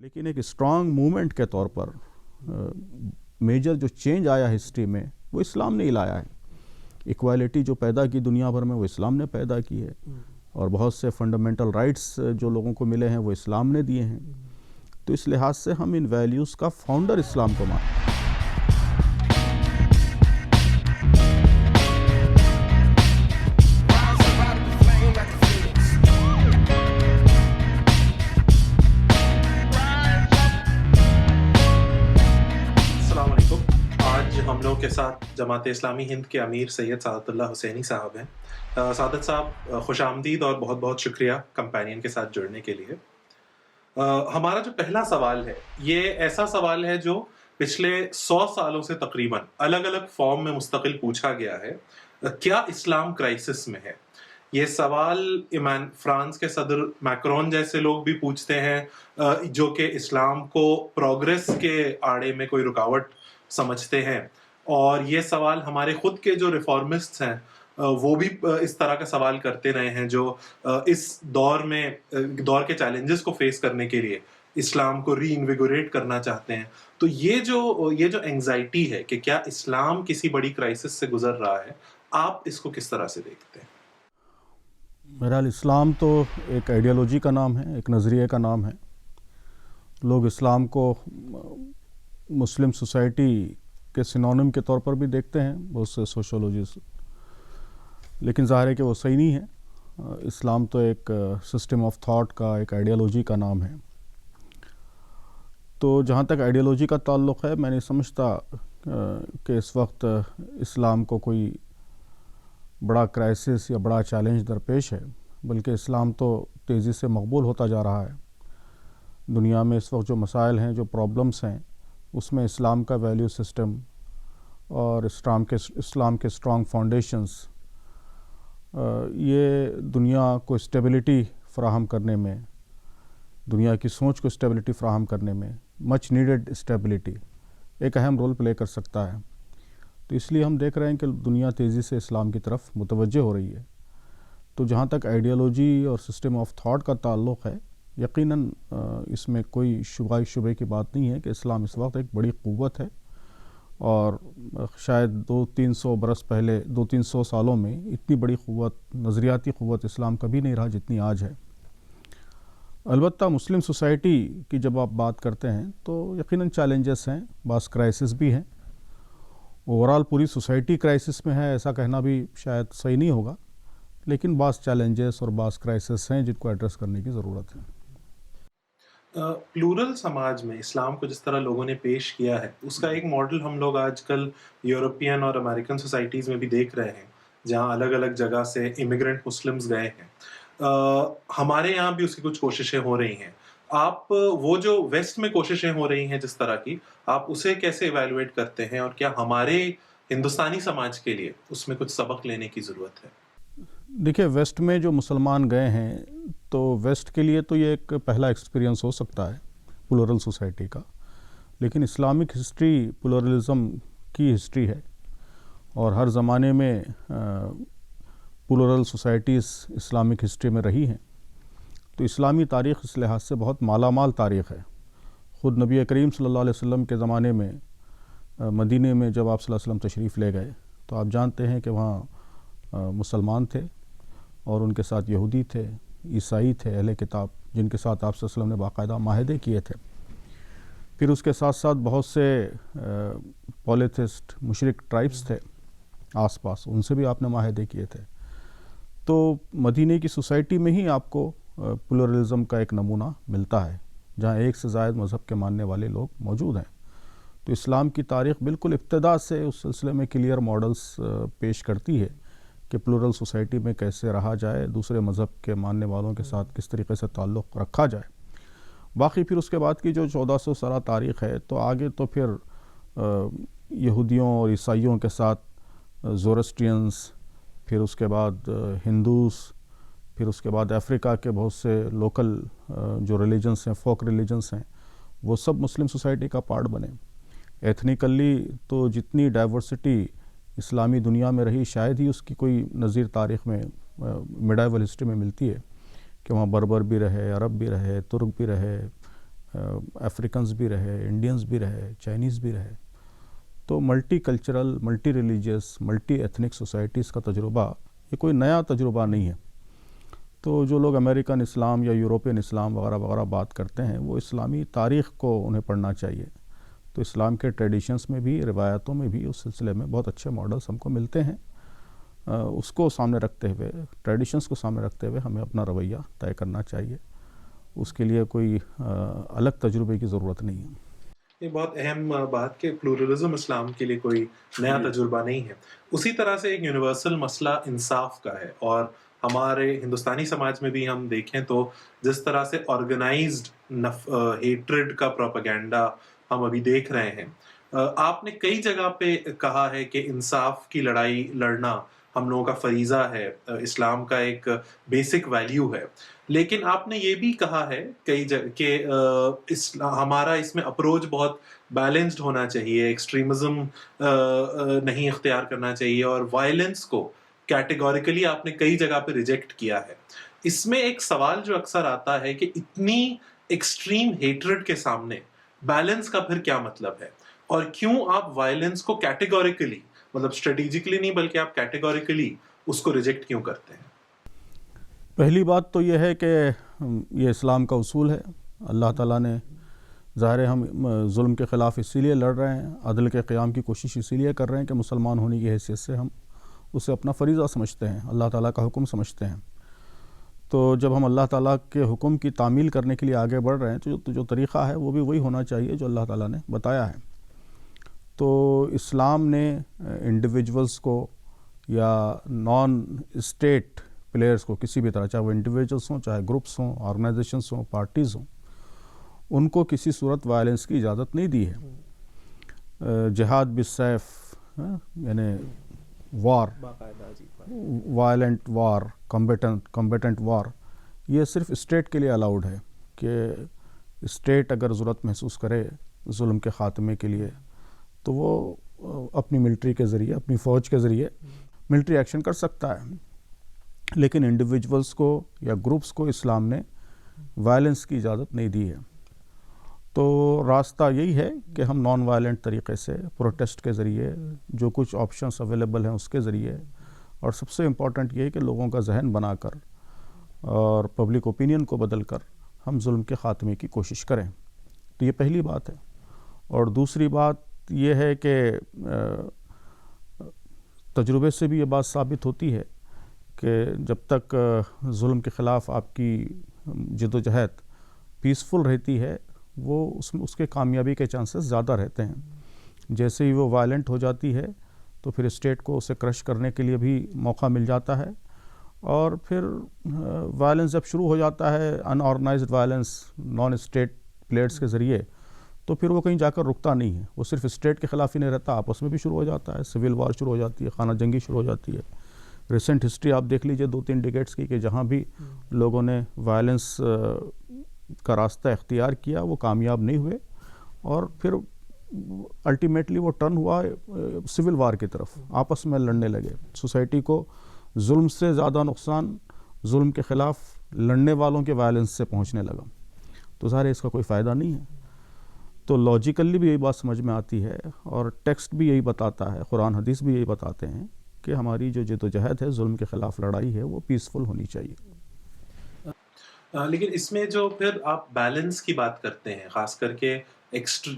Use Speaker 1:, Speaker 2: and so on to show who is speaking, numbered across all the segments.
Speaker 1: لیکن ایک strong movement کے طور پر میجر جو چینج آیا ہسٹری میں وہ اسلام نے ہی لایا ہے. ایکوالٹی جو پیدا کی دنیا بھر میں وہ اسلام نے پیدا کی ہے, اور بہت سے فنڈامنٹل رائٹس جو لوگوں کو ملے ہیں وہ اسلام نے دیے ہیں. تو اس لحاظ سے ہم ان ویلیوز کا فاؤنڈر اسلام کو مانتے ہیں.
Speaker 2: ہم لوگ کے ساتھ جماعت اسلامی ہند کے امیر سید سعادت اللہ حسینی صاحب ہیں. سعادت صاحب خوش آمدید اور بہت بہت شکریہ کمپینین کے ساتھ جڑنے کے لیے. ہمارا جو پہلا سوال ہے یہ ایسا سوال ہے جو پچھلے 100 سالوں سے تقریباً الگ الگ فارم میں مستقل پوچھا گیا ہے. کیا اسلام کرائسس میں ہے؟ یہ سوال فرانس کے صدر میکرون جیسے لوگ بھی پوچھتے ہیں جو کہ اسلام کو پروگریس کے آڑے میں کوئی رکاوٹ سمجھتے ہیں. اور یہ سوال ہمارے خود کے جو ریفارمسٹ ہیں وہ بھی اس طرح کا سوال کرتے رہے ہیں, جو اس دور کے چیلنجز کو فیس کرنے کے لیے اسلام کو ری انویگوریٹ کرنا چاہتے ہیں. تو یہ جو اینگزائٹی ہے کہ کیا اسلام کسی بڑی کرائسس سے گزر رہا ہے, آپ اس کو کس طرح سے دیکھتے ہیں؟
Speaker 1: بہرحال اسلام تو ایک آئیڈیالوجی کا نام ہے, ایک نظریے کا نام ہے. لوگ اسلام کو مسلم سوسائٹی کے سینونیم کے طور پر بھی دیکھتے ہیں بہت سے سوشولوجسٹ, لیکن ظاہر ہے کہ وہ صحیح نہیں ہے. اسلام تو ایک سسٹم آف تھاٹ کا, ایک آئیڈیالوجی کا نام ہے. تو جہاں تک آئیڈیالوجی کا تعلق ہے, میں نہیں سمجھتا کہ اس وقت اسلام کو کوئی بڑا کرائسس یا بڑا چیلنج درپیش ہے, بلکہ اسلام تو تیزی سے مقبول ہوتا جا رہا ہے. دنیا میں اس وقت جو مسائل ہیں, جو پرابلمس ہیں, اس میں اسلام کا ویلیو سسٹم اور اسلام کے اسٹرانگ فاؤنڈیشنز یہ دنیا کو اسٹیبلٹی فراہم کرنے میں, دنیا کی سوچ کو اسٹیبلٹی فراہم کرنے میں, مچ نیڈڈ اسٹیبلٹی ایک اہم رول پلے کر سکتا ہے. تو اس لیے ہم دیکھ رہے ہیں کہ دنیا تیزی سے اسلام کی طرف متوجہ ہو رہی ہے. تو جہاں تک آئیڈیالوجی اور سسٹم آف تھاٹ کا تعلق ہے, یقیناً اس میں کوئی شبے کی بات نہیں ہے کہ اسلام اس وقت ایک بڑی قوت ہے, اور شاید 200-300 برس پہلے 200-300 سالوں میں اتنی بڑی قوت, نظریاتی قوت اسلام کبھی نہیں رہا جتنی آج ہے. البتہ مسلم سوسائٹی کی جب آپ بات کرتے ہیں تو یقیناً چیلنجز ہیں, بعض کرائسس بھی ہیں. اوورال پوری سوسائٹی کرائسس میں ہے ایسا کہنا بھی شاید صحیح نہیں ہوگا, لیکن بعض چیلنجز اور بعض کرائسس ہیں جن کو ایڈریس کرنے کی ضرورت ہے.
Speaker 2: پلورل سماج میں اسلام کو جس طرح لوگوں نے پیش کیا ہے اس کا ایک ماڈل ہم لوگ آج کل یورپین اور امریکن سوسائٹیز میں بھی دیکھ رہے ہیں, جہاں الگ الگ جگہ سے امیگرنٹ مسلمز گئے ہیں. ہمارے یہاں بھی اس کی کچھ کوششیں ہو رہی ہیں. آپ وہ جو ویسٹ میں کوششیں ہو رہی ہیں جس طرح کی, آپ اسے کیسے ایویلویٹ کرتے ہیں, اور کیا ہمارے ہندوستانی سماج کے لیے اس میں کچھ سبق لینے کی ضرورت ہے؟
Speaker 1: دیکھیں, ویسٹ میں جو مسلمان گئے ہیں تو ویسٹ کے لیے تو یہ ایک پہلا ایکسپیرینس ہو سکتا ہے پلورل سوسائٹی کا, لیکن اسلامک ہسٹری پلورلزم کی ہسٹری ہے, اور ہر زمانے میں پلورل سوسائٹیز اسلامک ہسٹری میں رہی ہیں. تو اسلامی تاریخ اس لحاظ سے بہت مالا مال تاریخ ہے. خود نبی کریم صلی اللہ علیہ وسلم کے زمانے میں مدینے میں جب آپ صلی اللہ علیہ وسلم تشریف لے گئے تو آپ جانتے ہیں کہ وہاں مسلمان تھے, اور ان کے ساتھ یہودی تھے, عیسائی تھے, اہل کتاب, جن کے ساتھ آپ صلی اللہ علیہ وسلم نے باقاعدہ معاہدے کیے تھے. پھر اس کے ساتھ ساتھ بہت سے پولیتھسٹ مشرک ٹرائبس تھے آس پاس, ان سے بھی آپ نے معاہدے کیے تھے. تو مدینے کی سوسائٹی میں ہی آپ کو پلورلزم کا ایک نمونہ ملتا ہے, جہاں ایک سے زائد مذہب کے ماننے والے لوگ موجود ہیں. تو اسلام کی تاریخ بالکل ابتدا سے اس سلسلے میں کلیئر ماڈلز پیش کرتی ہے کہ پلورل سوسائٹی میں کیسے رہا جائے, دوسرے مذہب کے ماننے والوں کے ساتھ کس طریقے سے تعلق رکھا جائے. باقی پھر اس کے بعد کی جو 1400 سالہ تاریخ ہے, تو آگے تو پھر یہودیوں اور عیسائیوں کے ساتھ زورسٹرینز, پھر اس کے بعد ہندوز, پھر اس کے بعد افریقہ کے بہت سے لوکل جو ریلیجنس ہیں, فوک ریلیجنس ہیں, وہ سب مسلم سوسائٹی کا پارٹ بنے. ایتھنیکلی تو جتنی ڈائیورسٹی اسلامی دنیا میں رہی, شاید ہی اس کی کوئی نظیر تاریخ میں میڈائیول ہسٹری میں ملتی ہے کہ وہاں بربر بھی رہے, عرب بھی رہے, ترک بھی رہے, افریکنز بھی رہے, انڈینز بھی رہے, چائنیز بھی رہے. تو multi cultural, multi religious, multi ethnic societies کا تجربہ یہ کوئی نیا تجربہ نہیں ہے. تو جو لوگ امریکن اسلام یا یوروپین اسلام وغیرہ وغیرہ بات کرتے ہیں وہ اسلامی تاریخ کو انہیں پڑھنا چاہیے. تو اسلام کے ٹریڈیشنز میں بھی, روایتوں میں بھی اس سلسلے میں بہت اچھے ماڈلز ہم کو ملتے ہیں. اس کو سامنے رکھتے ہوئے, ٹریڈیشنز کو سامنے رکھتے ہوئے ہمیں اپنا رویہ طے کرنا چاہیے. اس کے لیے کوئی الگ تجربے کی ضرورت نہیں ہے.
Speaker 2: یہ بہت اہم بات کہ پلورلزم اسلام کے لیے کوئی نیا تجربہ نہیں ہے. اسی طرح سے ایک یونیورسل مسئلہ انصاف کا ہے, اور ہمارے ہندوستانی سماج میں بھی ہم دیکھیں تو جس طرح سے آرگنائزڈ ہیٹرڈ کا پروپیگنڈا ہم ابھی دیکھ رہے ہیں. آپ نے کئی جگہ پہ کہا ہے کہ انصاف کی لڑائی لڑنا ہم لوگوں کا فریضہ ہے, اسلام کا ایک بیسک ویلیو ہے. لیکن آپ نے یہ بھی کہا ہے کئی کہ ہمارا اس میں اپروچ بہت بیلنسڈ ہونا چاہیے, ایکسٹریمزم نہیں اختیار کرنا چاہیے, اور وائلنس کو کیٹیگوریکلی آپ نے کئی جگہ پہ ریجیکٹ کیا ہے. اس میں ایک سوال جو اکثر آتا ہے کہ اتنی ایکسٹریم ہیٹرڈ کے سامنے بیلنس کا پھر کیا مطلب ہے, اور کیوں آپ وائلنس کو کیٹیگوریکلی, مطلب اسٹریٹجیکلی نہیں بلکہ آپ کیٹیگوریکلی اس کو ریجیکٹ کیوں کرتے ہیں؟
Speaker 1: پہلی بات تو یہ ہے کہ یہ اسلام کا اصول ہے. اللہ تعالیٰ نے, ظاہر ہے ہم ظلم کے خلاف اسی لیے لڑ رہے ہیں, عدل کے قیام کی کوشش اسی لیے کر رہے ہیں کہ مسلمان ہونے کی حیثیت سے ہم اسے اپنا فریضہ سمجھتے ہیں, اللہ تعالیٰ کا حکم سمجھتے ہیں. تو جب ہم اللہ تعالیٰ کے حکم کی تعمیل کرنے کے لیے آگے بڑھ رہے ہیں تو جو طریقہ ہے وہ بھی وہی ہونا چاہیے جو اللہ تعالیٰ نے بتایا ہے. تو اسلام نے انڈیویجولز کو یا نان اسٹیٹ پلیئرز کو کسی بھی طرح, چاہے وہ انڈیویجولز ہوں, چاہے گروپس ہوں, آرگنائزیشنز ہوں, پارٹیز ہوں, ان کو کسی صورت وائلنس کی اجازت نہیں دی ہے. جہاد بالسیف, یعنی وار, وائلنٹ وار, کمبیٹنٹ وار, یہ صرف اسٹیٹ کے لیے الاؤڈ ہے کہ اسٹیٹ اگر ضرورت محسوس کرے ظلم کے خاتمے کے لیے تو وہ اپنی ملٹری کے ذریعے, اپنی فوج کے ذریعے ملٹری ایکشن کر سکتا ہے. لیکن انڈیویجولز کو یا گروپس کو اسلام نے وائلنس کی اجازت نہیں دی ہے. تو راستہ یہی ہے کہ ہم نان وائلنٹ طریقے سے پروٹیسٹ کے ذریعے, جو کچھ آپشنس اویلیبل ہیں اس کے ذریعے, اور سب سے امپورٹنٹ یہ ہے کہ لوگوں کا ذہن بنا کر اور پبلک اوپینین کو بدل کر ہم ظلم کے خاتمے کی کوشش کریں. تو یہ پہلی بات ہے. اور دوسری بات یہ ہے کہ تجربے سے بھی یہ بات ثابت ہوتی ہے کہ جب تک ظلم کے خلاف آپ کی جد و جہد پیسفل رہتی ہے وہ اس کے کامیابی کے چانسز زیادہ رہتے ہیں. جیسے ہی وہ وائلنٹ ہو جاتی ہے تو پھر اسٹیٹ کو اسے کرش کرنے کے لیے بھی موقع مل جاتا ہے, اور پھر وائلنس جب شروع ہو جاتا ہے, ان organised violence non state players کے ذریعے, تو پھر وہ کہیں جا کر رکتا نہیں ہے. وہ صرف اسٹیٹ کے خلاف ہی نہیں رہتا, آپس میں بھی شروع ہو جاتا ہے, سول وار شروع ہو جاتی ہے, خانہ جنگی شروع ہو جاتی ہے. ریسنٹ ہسٹری آپ دیکھ لیجئے 2-3 ڈیکیڈز کی, کہ جہاں بھی لوگوں نے وائلنس کا راستہ اختیار کیا وہ کامیاب نہیں ہوئے, اور پھر الٹیمیٹلی وہ ٹرن ہوا سول وار کی طرف, آپس میں لڑنے لگے. سوسائٹی کو ظلم سے زیادہ نقصان ظلم کے خلاف لڑنے والوں کے وائلنس سے پہنچنے لگا. تو ظاہر ہے اس کا کوئی فائدہ نہیں ہے. تو لاجیکلی بھی یہی بات سمجھ میں آتی ہے, اور ٹیکسٹ بھی یہی بتاتا ہے, قرآن حدیث بھی یہی بتاتے ہیں کہ ہماری جو جد و جہد ہے ظلم کے خلاف لڑائی ہے وہ پیسفل ہونی چاہیے.
Speaker 2: لیکن اس میں جو پھر آپ بیلنس کی بات کرتے ہیں, خاص کر کے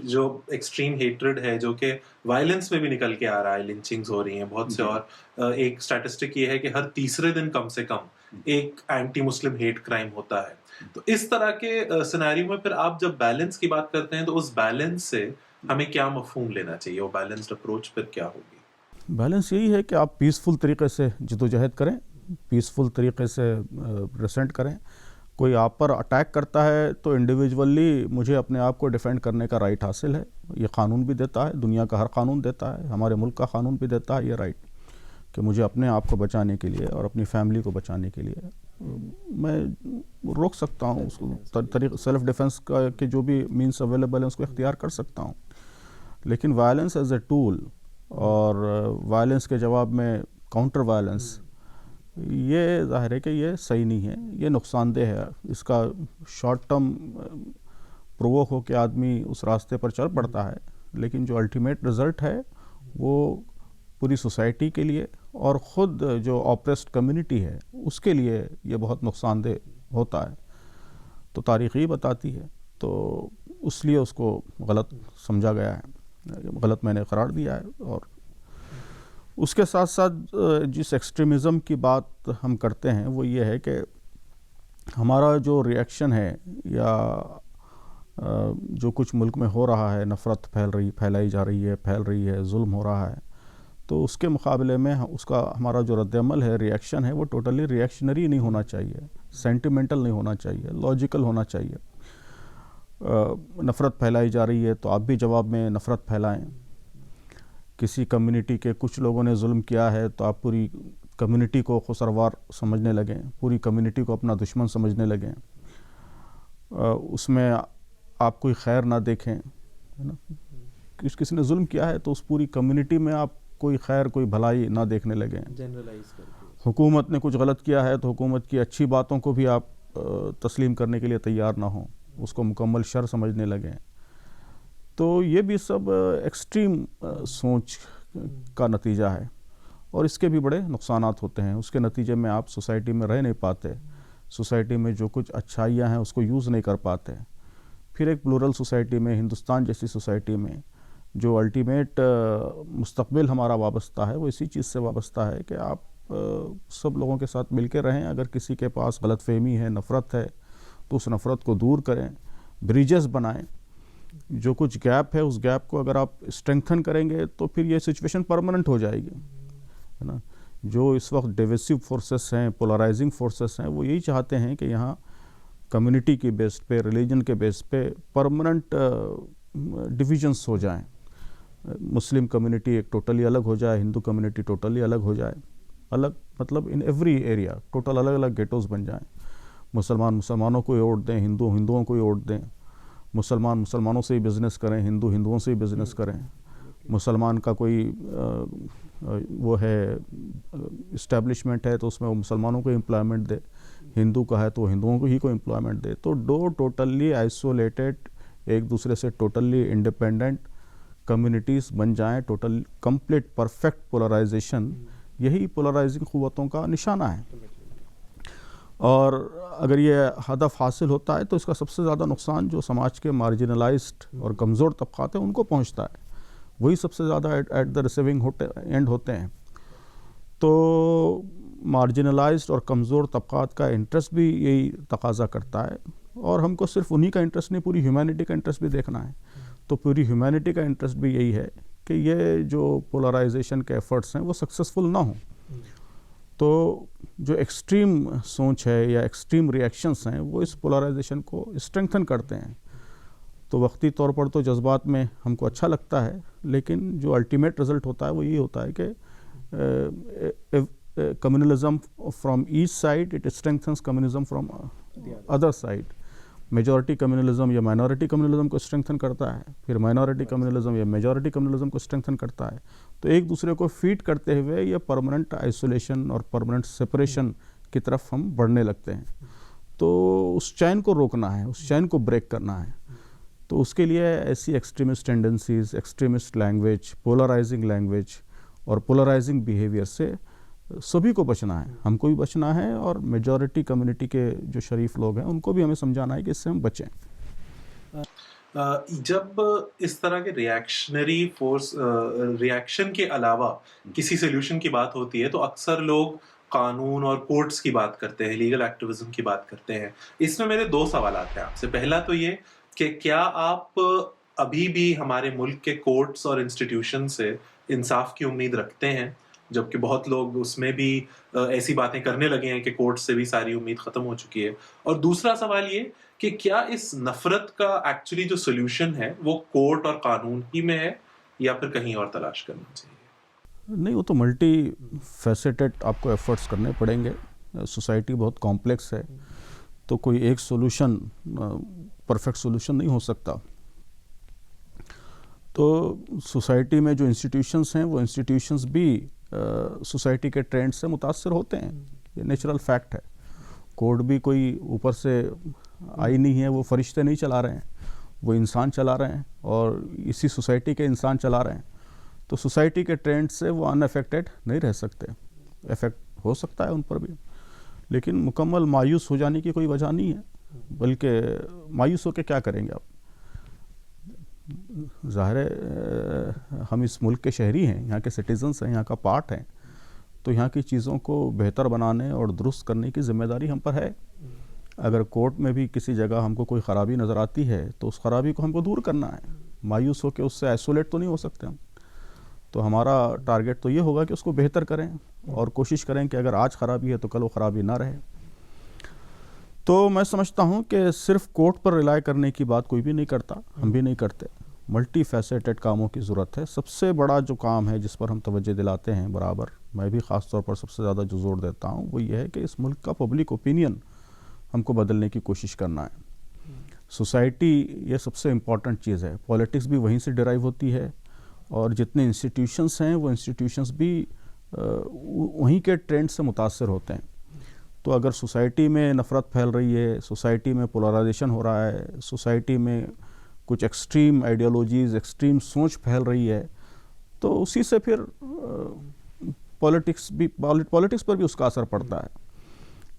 Speaker 2: جو ایکسٹریم ہیٹرڈ ہے جو کہ وائلنس میں بھی نکل کے آ رہا ہے, لنچنگز ہو رہی ہیں بہت سے, اور ایک سٹیٹسٹک یہ ہے کہ ہر تیسرے دن کم سے کم ایک اینٹی مسلم ہیٹ کرائم ہوتا ہے. تو اس طرح کے سینیریو میں پھر آپ جب بیلنس کی بات کرتے ہیں تو اس بیلنس سے ہمیں کیا مفہوم لینا چاہیے, وہ بیلنسڈ اپروچ پھر کیا ہوگی؟
Speaker 1: بیلنس یہی ہے کہ آپ پیسفل طریقے سے جد و جہد کریں, پیسفل طریقے سے ریسنٹ کریں. کوئی آپ پر اٹیک کرتا ہے تو انڈیویجولی مجھے اپنے آپ کو ڈیفینڈ کرنے کا رائٹ حاصل ہے, یہ قانون بھی دیتا ہے, دنیا کا ہر قانون دیتا ہے, ہمارے ملک کا قانون بھی دیتا ہے یہ رائٹ, کہ مجھے اپنے آپ کو بچانے کے لیے اور اپنی فیملی کو بچانے کے لیے میں روک سکتا ہوں. اس کو طریقہ سیلف ڈیفenس کا کے جو بھی مینس اویلیبل ہیں اس کو اختیار کر سکتا ہوں. لیکن وائلنس ایز اے ٹول اور وائلنس کے جواب میں کاؤنٹر وائلنس, یہ ظاہر ہے کہ یہ صحیح نہیں ہے, یہ نقصان دہ ہے. اس کا شارٹ ٹرم پرووک ہو کے آدمی اس راستے پر چل پڑتا ہے، لیکن جو الٹیمیٹ رزلٹ ہے وہ پوری سوسائٹی کے لیے اور خود جو آپریسڈ کمیونٹی ہے اس کے لیے یہ بہت نقصان دہ ہوتا ہے. تو تاریخ یہ بتاتی ہے، تو اس لیے اس کو غلط سمجھا گیا ہے، غلط میں نے قرار دیا ہے. اور اس کے ساتھ ساتھ جس ایکسٹریمزم کی بات ہم کرتے ہیں وہ یہ ہے کہ ہمارا جو ریئیکشن ہے یا جو کچھ ملک میں ہو رہا ہے، نفرت پھیل رہی ہے، ظلم ہو رہا ہے، تو اس کے مقابلے میں اس کا ہمارا جو رد عمل ہے، ریئیکشن ہے، وہ ٹوٹلی ریئیکشنری نہیں ہونا چاہیے، سینٹیمنٹل نہیں ہونا چاہیے، لاجیکل ہونا چاہیے. نفرت پھیلائی جا رہی ہے تو آپ بھی جواب میں نفرت پھیلائیں. کسی کمیونٹی کے کچھ لوگوں نے ظلم کیا ہے تو آپ پوری کمیونٹی کو خسروار سمجھنے لگیں، پوری کمیونٹی کو اپنا دشمن سمجھنے لگیں، اس میں آپ کوئی خیر نہ دیکھیں. کسی نے ظلم کیا ہے تو اس پوری کمیونٹی میں آپ کوئی خیر، کوئی بھلائی نہ دیکھنے لگیں.
Speaker 3: جنرلائز کر کے
Speaker 1: حکومت نے کچھ غلط کیا ہے تو حکومت کی اچھی باتوں کو بھی آپ تسلیم کرنے کے لیے تیار نہ ہوں، اس کو مکمل شر سمجھنے لگیں. تو یہ بھی سب ایکسٹریم سوچ کا نتیجہ ہے، اور اس کے بھی بڑے نقصانات ہوتے ہیں. اس کے نتیجے میں آپ سوسائٹی میں رہ نہیں پاتے، سوسائٹی میں جو کچھ اچھائیاں ہیں اس کو یوز نہیں کر پاتے. پھر ایک پلورل سوسائٹی میں، ہندوستان جیسی سوسائٹی میں، جو الٹیمیٹ مستقبل ہمارا وابستہ ہے وہ اسی چیز سے وابستہ ہے کہ آپ سب لوگوں کے ساتھ مل کے رہیں. اگر کسی کے پاس غلط فہمی ہے، نفرت ہے، تو اس نفرت کو دور کریں، بریجز بنائیں. جو کچھ گیپ ہے اس گیپ کو اگر آپ اسٹرینگتھن کریں گے تو پھر یہ سچویشن پرماننٹ ہو جائے گی، ہے نا. جو اس وقت ڈیویسو فورسز ہیں، پولرائزنگ فورسز ہیں، وہ یہی چاہتے ہیں کہ یہاں کمیونٹی کی بیس پہ، ریلیجن کے بیس پہ پرماننٹ ڈویژنس ہو جائیں. مسلم کمیونٹی ایک ٹوٹلی الگ ہو جائے، ہندو کمیونٹی ٹوٹلی الگ ہو جائے. الگ مطلب ان ایوری ایریا ٹوٹل الگ الگ گیٹوز بن جائیں. مسلمانوں کو ہی ووٹ دیں، ہندوؤں کو ہی ووٹ دیں. مسلمانوں سے ہی بزنس کریں، ہندوؤں سے ہی بزنس کریں. مسلمان کا کوئی وہ ہے اسٹیبلشمنٹ ہے تو اس میں وہ مسلمانوں کو امپلائمنٹ دے، ہندو کا ہے تو ہندوؤں کو ہی کو امپلائمنٹ دے. تو ٹوٹلی آئسولیٹڈ، ایک دوسرے سے ٹوٹلی انڈیپینڈنٹ کمیونٹیز بن جائیں. ٹوٹل کمپلیٹ پرفیکٹ پولرائزیشن، یہی پولرائزنگ قوتوں کا نشانہ ہے. اور اگر یہ ہدف حاصل ہوتا ہے تو اس کا سب سے زیادہ نقصان جو سماج کے مارجنلائزڈ اور کمزور طبقات ہیں ان کو پہنچتا ہے. وہی سب سے زیادہ ایٹ دا ریسیونگ اینڈ ہوتے ہیں. تو مارجنلائزڈ اور کمزور طبقات کا انٹرسٹ بھی یہی تقاضا کرتا ہے، اور ہم کو صرف انہی کا انٹرسٹ نہیں، پوری ہیومینٹی کا انٹرسٹ بھی دیکھنا ہے. تو پوری ہیومینٹی کا انٹرسٹ بھی یہی ہے کہ یہ جو پولرائزیشن کے ایفرٹس ہیں وہ سکسیسفل نہ ہوں. تو جو ایکسٹریم سوچ ہے یا ایکسٹریم ریئیکشنس ہیں وہ اس پولرائزیشن کو اسٹرینگتھن کرتے ہیں. تو وقتی طور پر تو جذبات میں ہم کو اچھا لگتا ہے، لیکن جو الٹیمیٹ رزلٹ ہوتا ہے وہ یہی ہوتا ہے کہ communalism from each side it strengthens communalism from other side. Majority communalism یا مائنورٹی کمیونلزم کو اسٹرینگتھن کرتا ہے، پھر مائنورٹی کمیونلزم یا میجورٹی کمیونلزم کو اسٹرینگتھن کرتا ہے. تو ایک دوسرے کو فیڈ کرتے ہوئے یہ پرماننٹ آئسولیشن اور پرماننٹ سپریشن کی طرف ہم بڑھنے لگتے ہیں. تو اس چین کو روکنا ہے، اس چین کو بریک کرنا ہے. تو اس کے لیے ایسی extremist tendencies, extremist language, polarising language اور پولرائزنگ بیہیویئر سے سبھی کو بچنا ہے. ہم کو بھی بچنا ہے، اور میجورٹی کمیونٹی کے جو شریف لوگ ہیں ان کو بھی ہمیں سمجھانا ہے کہ اس سے ہم بچیں.
Speaker 2: جب اس طرح کے ریئیکشنری فورس، ریئیکشن کے علاوہ کسی سولوشن کی بات ہوتی ہے تو اکثر لوگ قانون اور کورٹس کی بات کرتے ہیں، لیگل ایکٹیویزم کی بات کرتے ہیں. اس میں میرے 2 سوالات ہیں آپ سے. پہلا تو یہ کہ کیا آپ ابھی بھی ہمارے ملک کے کورٹس اور انسٹیٹیوشن سے انصاف کی امید رکھتے ہیں، جبکہ بہت لوگ اس میں بھی ایسی باتیں کرنے لگے ہیں کہ کورٹ سے بھی ساری امید ختم ہو چکی ہے؟ اور دوسرا سوال یہ کہ کیا اس نفرت کا ایکچولی جو سولوشن ہے وہ کورٹ اور قانون ہی میں ہے یا پھر کہیں اور تلاش کرنا چاہیے؟
Speaker 1: نہیں، وہ تو ملٹی فیسیٹڈ آپ کو ایفرٹس کرنے پڑیں گے. سوسائٹی بہت کمپلیکس ہے، تو کوئی ایک سولوشن پرفیکٹ سولوشن نہیں ہو سکتا. تو سوسائٹی میں جو انسٹیٹیوشنس ہیں وہ انسٹیٹیوشنس بھی سوسائٹی کے ٹرینڈ سے متاثر ہوتے ہیں. یہ نیچرل فیکٹ ہے. کورٹ بھی کوئی اوپر سے آئی نہیں ہے، وہ فرشتے نہیں چلا رہے ہیں. وہ انسان چلا رہے ہیں اور اسی سوسائٹی کے انسان چلا رہے ہیں، تو سوسائٹی کے ٹرینڈ سے وہ ان افیکٹڈ نہیں رہ سکتے. افیکٹ ہو سکتا ہے ان پر بھی، لیکن مکمل مایوس ہو جانے کی کوئی وجہ نہیں ہے. بلکہ مایوس ہو کے کیا کریں گے آپ؟ ظاہر ہے ہم اس ملک کے شہری ہیں، یہاں کے سٹیزنس ہیں، یہاں کا پارٹ ہیں، تو یہاں کی چیزوں کو بہتر بنانے اور درست کرنے کی ذمہ داری ہم پر ہے. اگر کورٹ میں بھی کسی جگہ ہم کو کوئی خرابی نظر آتی ہے تو اس خرابی کو ہم کو دور کرنا ہے. مایوس ہو کے اس سے آئسولیٹ تو نہیں ہو سکتے ہم. تو ہمارا ٹارگیٹ تو یہ ہوگا کہ اس کو بہتر کریں اور کوشش کریں کہ اگر آج خرابی ہے تو کل وہ خرابی نہ رہے. تو میں سمجھتا ہوں کہ صرف کورٹ پر ریلائی کرنے کی بات کوئی بھی نہیں کرتا، ہم بھی نہیں کرتے. ملٹی فیسیٹڈ کاموں کی ضرورت ہے. سب سے بڑا جو کام ہے جس پر ہم توجہ دلاتے ہیں برابر، میں بھی خاص طور پر سب سے زیادہ جو زور دیتا ہوں، وہ یہ ہے کہ اس ملک کا پبلک اوپینین ہم کو بدلنے کی کوشش کرنا ہے. سوسائٹی یہ سب سے امپورٹنٹ چیز ہے. پولیٹکس بھی وہیں سے ڈرائیو ہوتی ہے، اور جتنے انسٹیٹیوشنس ہیں وہ انسٹیٹیوشنس بھی وہیں کے ٹرینڈ سے متاثر ہوتے ہیں. تو اگر سوسائٹی میں نفرت پھیل رہی ہے، سوسائٹی میں پولرائزیشن ہو رہا ہے، سوسائٹی میں کچھ ایکسٹریم آئیڈیالوجیز، ایکسٹریم سوچ پھیل رہی ہے، تو اسی سے پھر پولیٹکس پر بھی اس کا اثر پڑتا ہے.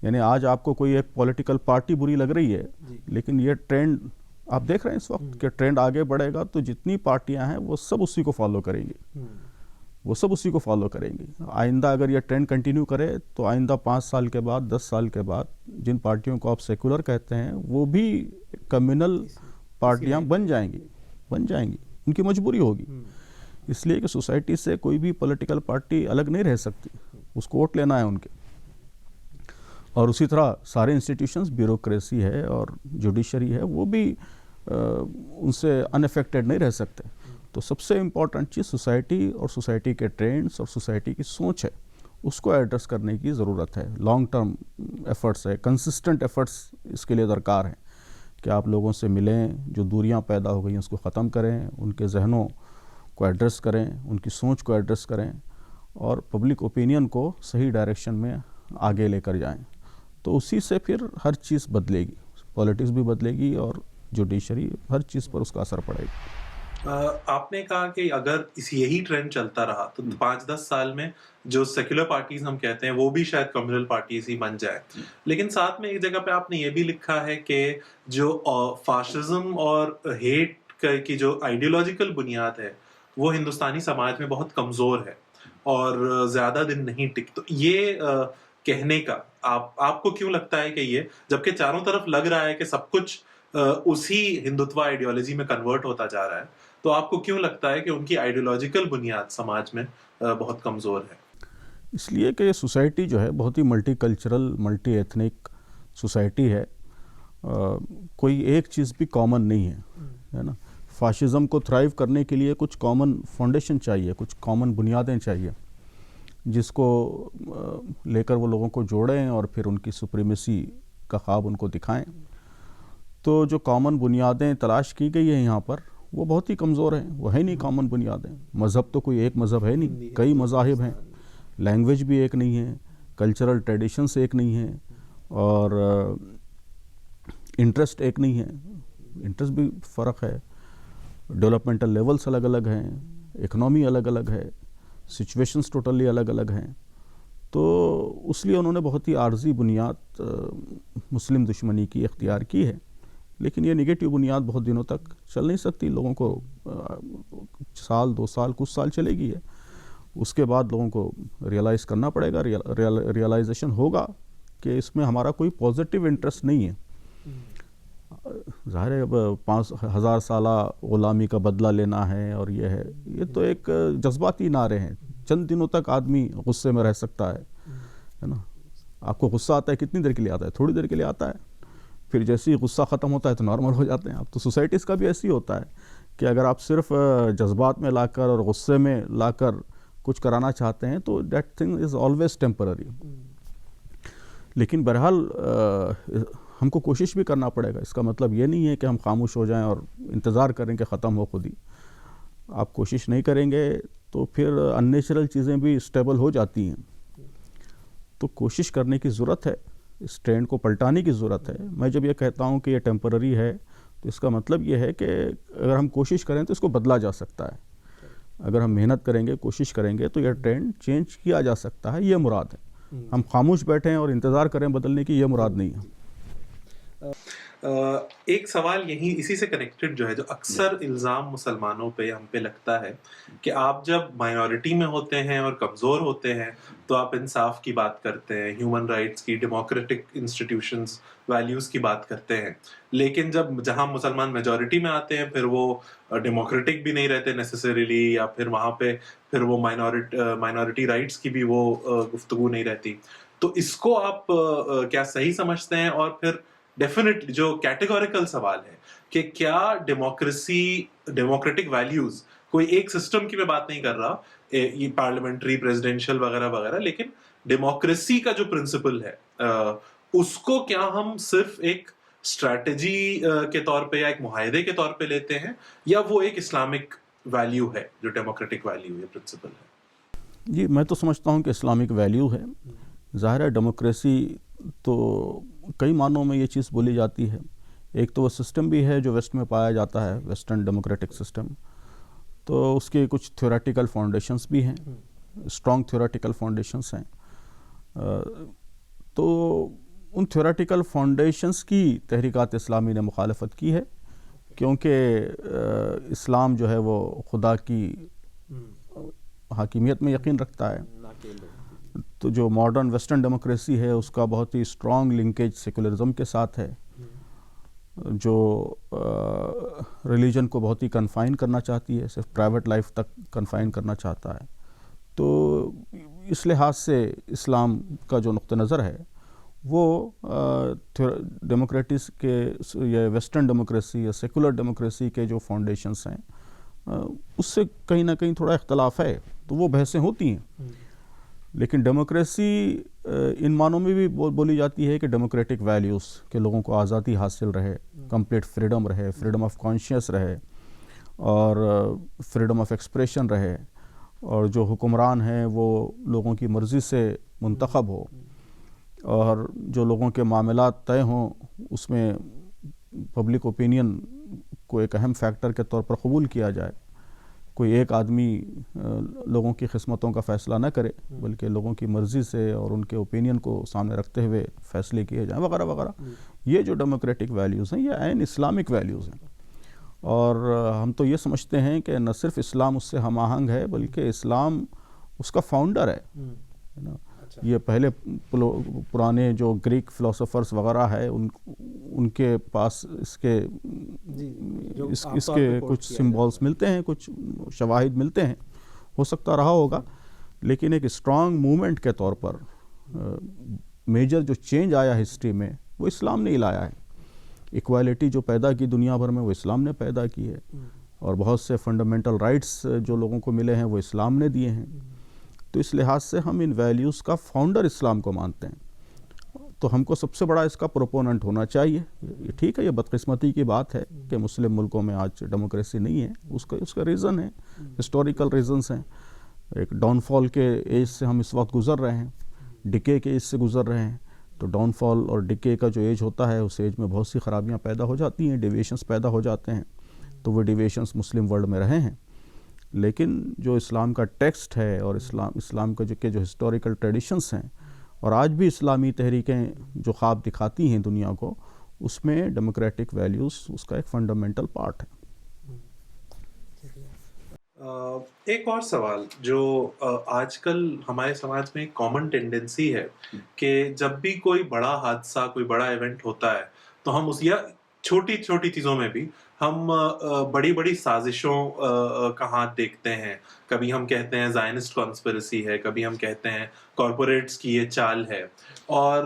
Speaker 1: یعنی آج آپ کو کوئی ایک پولیٹیکل پارٹی بری لگ رہی ہے، لیکن یہ ٹرینڈ آپ دیکھ رہے ہیں اس وقت کہ ٹرینڈ آگے بڑھے گا تو جتنی پارٹیاں ہیں وہ سب اسی کو فالو کریں گی، وہ سب اسی کو فالو کریں گی. آئندہ اگر یہ ٹرینڈ کنٹینیو کرے تو آئندہ 5 سال کے بعد، 10 سال کے بعد جن پارٹیوں کو آپ سیکولر کہتے ہیں وہ بھی کمیونل پارٹیاں بن جائیں گی، ان کی مجبوری ہوگی. اس لیے کہ سوسائٹی سے کوئی بھی پولیٹیکل پارٹی الگ نہیں رہ سکتی، اس کو ووٹ لینا ہے ان کے. اور اسی طرح سارے انسٹیٹیوشنز، بیوروکریسی ہے اور جوڈیشری ہے، وہ بھی ان سے ان افیکٹڈ نہیں رہ سکتے. تو سب سے امپورٹنٹ چیز سوسائٹی اور سوسائٹی کے ٹرینڈز اور سوسائٹی کی سوچ ہے، اس کو ایڈریس کرنے کی ضرورت ہے. لانگ ٹرم ایفرٹس ہے، کنسسٹنٹ ایفرٹس اس کے لیے درکار ہیں کہ آپ لوگوں سے ملیں، جو دوریاں پیدا ہو گئی ہیں اس کو ختم کریں، ان کے ذہنوں کو ایڈریس کریں، ان کی سوچ کو ایڈریس کریں، اور پبلک اوپینین کو صحیح ڈائریکشن میں آگے لے کر جائیں. تو اسی سے پھر ہر چیز بدلے گی، پولیٹکس بھی بدلے گی اور جوڈیشری، ہر چیز پر اس کا اثر پڑے گا.
Speaker 2: آپ نے کہا کہ اگر یہی ٹرینڈ چلتا رہا تو 5-10 سال میں جو سیکولر پارٹیز ہم کہتے ہیں وہ بھی شاید کمیونل پارٹیز ہی بن جائے. لیکن ساتھ میں ایک جگہ پہ آپ نے یہ بھی لکھا ہے کہ جو فاشزم اور ہیٹ کی جو آئیڈیولوجیکل بنیاد ہے وہ ہندوستانی سماج میں بہت کمزور ہے اور زیادہ دن نہیں ٹک. تو یہ کہنے کا آپ کو کیوں لگتا ہے کہ یہ، جبکہ چاروں طرف لگ رہا ہے کہ سب کچھ اسی ہندوتوا آئیڈیالوجی میں کنورٹ ہوتا جا رہا ہے، تو آپ کو کیوں لگتا ہے کہ ان کی آئیڈیولوجیکل بنیاد سماج میں بہت کمزور ہے؟
Speaker 1: اس لیے کہ سوسائٹی جو ہے بہت ہی multi cultural, multi ethnic society ہے. کوئی ایک چیز بھی کامن نہیں ہے نا. فاشزم کو تھرائیو کرنے کے لیے کچھ کامن فاؤنڈیشن چاہیے، کچھ کامن بنیادیں چاہیے جس کو لے کر وہ لوگوں کو جوڑیں اور پھر ان کی سپریمیسی کا خواب ان کو دکھائیں. تو جو کامن بنیادیں تلاش کی گئی ہیں یہاں پر وہ بہت ہی کمزور ہیں، وہ ہے نہیں کامن بنیادیں. مذہب تو کوئی ایک مذہب ہے نہیں، کئی مذاہب ہیں. لینگویج بھی ایک نہیں ہے، کلچرل ٹریڈیشنس ایک نہیں ہیں، اور انٹرسٹ ایک نہیں ہے. انٹرسٹ بھی فرق ہے، ڈیولپمنٹل لیولز الگ الگ ہیں، اکنامی الگ الگ ہے، سچویشنز ٹوٹلی الگ الگ ہیں. تو اس لیے انہوں نے بہت ہی عارضی بنیاد مسلم دشمنی کی اختیار کی ہے. لیکن یہ نگیٹو بنیاد بہت دنوں تک چل نہیں سکتی. لوگوں کو 1 سال 2 سال کچھ سال چلے گی ہے، اس کے بعد لوگوں کو ریئلائز کرنا پڑے گا، ریئلائزیشن ہوگا کہ اس میں ہمارا کوئی پازیٹیو انٹرسٹ نہیں ہے. ظاہر ہے اب 5000 سالہ غلامی کا بدلہ لینا ہے اور یہ ہے، یہ تو ایک جذباتی نعرے ہیں. چند دنوں تک آدمی غصے میں رہ سکتا ہے نا. آپ کو غصہ آتا ہے کتنی دیر کے لیے آتا ہے؟ تھوڑی دیر کے لیے آتا ہے، پھر جیسے ہی غصہ ختم ہوتا ہے تو نارمل ہو جاتے ہیں آپ. تو سوسائٹیز کا بھی ایسے ہی ہوتا ہے کہ اگر آپ صرف جذبات میں لا کر اور غصے میں لا کر کچھ کرانا چاہتے ہیں تو that thing is always temporary. لیکن بہرحال ہم کو کوشش بھی کرنا پڑے گا. اس کا مطلب یہ نہیں ہے کہ ہم خاموش ہو جائیں اور انتظار کریں کہ ختم ہو خود ہی. آپ کوشش نہیں کریں گے تو پھر ان نیچرل چیزیں بھی اسٹیبل ہو جاتی ہیں. تو کوشش کرنے کی ضرورت ہے، اس ٹرینڈ کو پلٹانے کی ضرورت ہے. میں جب یہ کہتا ہوں کہ یہ ٹیمپرری ہے تو اس کا مطلب یہ ہے کہ اگر ہم کوشش کریں تو اس کو بدلا جا سکتا ہے. اگر ہم محنت کریں گے، کوشش کریں گے تو یہ ٹرینڈ چینج کیا جا سکتا ہے. یہ مراد ہے. ہم خاموش بیٹھیں اور انتظار کریں بدلنے کی، یہ مراد نہیں ہے.
Speaker 2: ایک سوال یہی اسی سے کنیکٹڈ جو ہے، جو اکثر الزام مسلمانوں پہ ہم پہ لگتا ہے کہ آپ جب مائنورٹی میں ہوتے ہیں اور کمزور ہوتے ہیں تو آپ انصاف کی بات کرتے ہیں، ہیومن رائٹس کی، ڈیموکریٹک انسٹیٹیوشنز، ویلیوز کی بات کرتے ہیں. لیکن جہاں مسلمان میجورٹی میں آتے ہیں پھر وہ ڈیموکریٹک بھی نہیں رہتے نیسیسریلی، یا پھر وہاں پہ پھر وہ مائنورٹی رائٹس کی بھی وہ گفتگو نہیں رہتی. تو اس کو آپ کیا صحیح سمجھتے ہیں؟ اور پھر ڈیفینیٹ جو کیٹیگوریکل سوال ہے کہ کیا ڈیموکریٹک ویلیوز، کوئی ایک سسٹم کی میں بات نہیں کر رہا، یہ پارلیمنٹری، پریزیڈینشل وغیرہ وغیرہ، لیکن ڈیموکریسی کا جو پرنسپل ہے اس کو کیا ہم صرف ایک اسٹریٹجی کے طور پہ یا ایک معاہدے کے طور پہ لیتے ہیں، یا وہ ایک اسلامک ویلیو ہے جو ڈیموکریٹک ویلیو یا پرنسپل ہے؟
Speaker 1: جی، میں تو سمجھتا ہوں کہ اسلامک ویلیو ہے. ظاہر ہے ڈیموکریسی تو کئی معنوں میں یہ چیز بولی جاتی ہے. ایک تو وہ سسٹم بھی ہے جو ویسٹ میں پایا جاتا ہے، ویسٹرن ڈیموکریٹک سسٹم. تو اس کے کچھ تھیوریٹیکل فاؤنڈیشنز بھی ہیں، اسٹرانگ تھیوریٹیکل فاؤنڈیشنز ہیں. تو ان تھیوریٹیکل فاؤنڈیشنز کی تحریکات اسلامی نے مخالفت کی ہے، کیونکہ اسلام جو ہے وہ خدا کی حاکمیت میں یقین رکھتا ہے. تو جو ماڈرن ویسٹرن ڈیموکریسی ہے اس کا بہت ہی اسٹرانگ لنکیج سیکولرزم کے ساتھ ہے، جو ریلیجن کو بہت ہی کنفائن کرنا چاہتی ہے، صرف پرائیویٹ لائف تک کنفائن کرنا چاہتا ہے. تو اس لحاظ سے اسلام کا جو نقطہ نظر ہے وہ ڈیموکریٹس کے یا ویسٹرن ڈیموکریسی یا سیکولر ڈیموکریسی کے جو فاؤنڈیشنز ہیں اس سے کہیں نہ کہیں تھوڑا اختلاف ہے. تو وہ بحثیں ہوتی ہیں. لیکن ڈیموکریسی ان معنوں میں بھی بولی جاتی ہے کہ ڈیموکریٹک ویلیوز، کہ لوگوں کو آزادی حاصل رہے، کمپلیٹ فریڈم رہے، فریڈم آف کانشیس رہے، اور فریڈم آف ایکسپریشن رہے، اور جو حکمران ہیں وہ لوگوں کی مرضی سے منتخب ہو، اور جو لوگوں کے معاملات طے ہوں اس میں پبلک اوپینین کو ایک اہم فیکٹر کے طور پر قبول کیا جائے. کوئی ایک آدمی لوگوں کی قسمتوں کا فیصلہ نہ کرے، بلکہ لوگوں کی مرضی سے اور ان کے اوپینین کو سامنے رکھتے ہوئے فیصلے کیے جائیں وغیرہ وغیرہ. یہ جو ڈیموکریٹک ویلیوز ہیں یہ عین اسلامک ویلیوز ہیں. اور ہم تو یہ سمجھتے ہیں کہ نہ صرف اسلام اس سے ہم آہنگ ہے بلکہ اسلام اس کا فاؤنڈر ہے. یہ پہلے پرانے جو گریک فلاسفرز وغیرہ ہے ان کے پاس اس کے کچھ سمبولز ملتے ہیں، کچھ شواہد ملتے ہیں، ہو سکتا رہا ہوگا. لیکن ایک اسٹرانگ موومنٹ کے طور پر میجر جو چینج آیا ہسٹری میں وہ اسلام نے لایا ہے. ایکوالٹی جو پیدا کی دنیا بھر میں وہ اسلام نے پیدا کی ہے، اور بہت سے فنڈامنٹل رائٹس جو لوگوں کو ملے ہیں وہ اسلام نے دیے ہیں. تو اس لحاظ سے ہم ان ویلیوز کا فاؤنڈر اسلام کو مانتے ہیں. تو ہم کو سب سے بڑا اس کا پروپوننٹ ہونا چاہیے. یہ ٹھیک ہے، یہ بدقسمتی کی بات ہے کہ مسلم ملکوں میں آج ڈیموکریسی نہیں ہے. اس کا ریزن ہے، ہسٹوریکل ریزنز ہیں. ایک ڈاؤن فال کے ایج سے ہم اس وقت گزر رہے ہیں، ڈکے کے ایج سے گزر رہے ہیں. تو ڈاؤن فال اور ڈکے کا جو ایج ہوتا ہے اس ایج میں بہت سی خرابیاں پیدا ہو جاتی ہیں، ڈیویشنز پیدا ہو جاتے ہیں. تو وہ ڈیویشنز مسلم ورلڈ میں رہے ہیں. لیکن جو اسلام کا ٹیکسٹ ہے اور اسلام کا جو ہسٹوریکل ٹریڈیشنز ہیں، اور آج بھی اسلامی تحریکیں جو خواب دکھاتی ہیں دنیا کو، اس میں ڈیموکریٹک ویلیوز اس کا ایک فنڈامنٹل پارٹ ہے.
Speaker 2: ایک اور سوال جو آج کل ہمارے سماج میں ایک کامن ٹینڈنسی ہے کہ جب بھی کوئی بڑا حادثہ، کوئی بڑا ایونٹ ہوتا ہے تو ہم اس، یا چھوٹی چھوٹی چیزوں میں بھی ہم بڑی بڑی سازشوں کا ہاتھ دیکھتے ہیں. کبھی ہم کہتے ہیں زائنسٹ کانسپریسی ہے، کبھی ہم کہتے ہیں کارپوریٹس کی یہ چال ہے. اور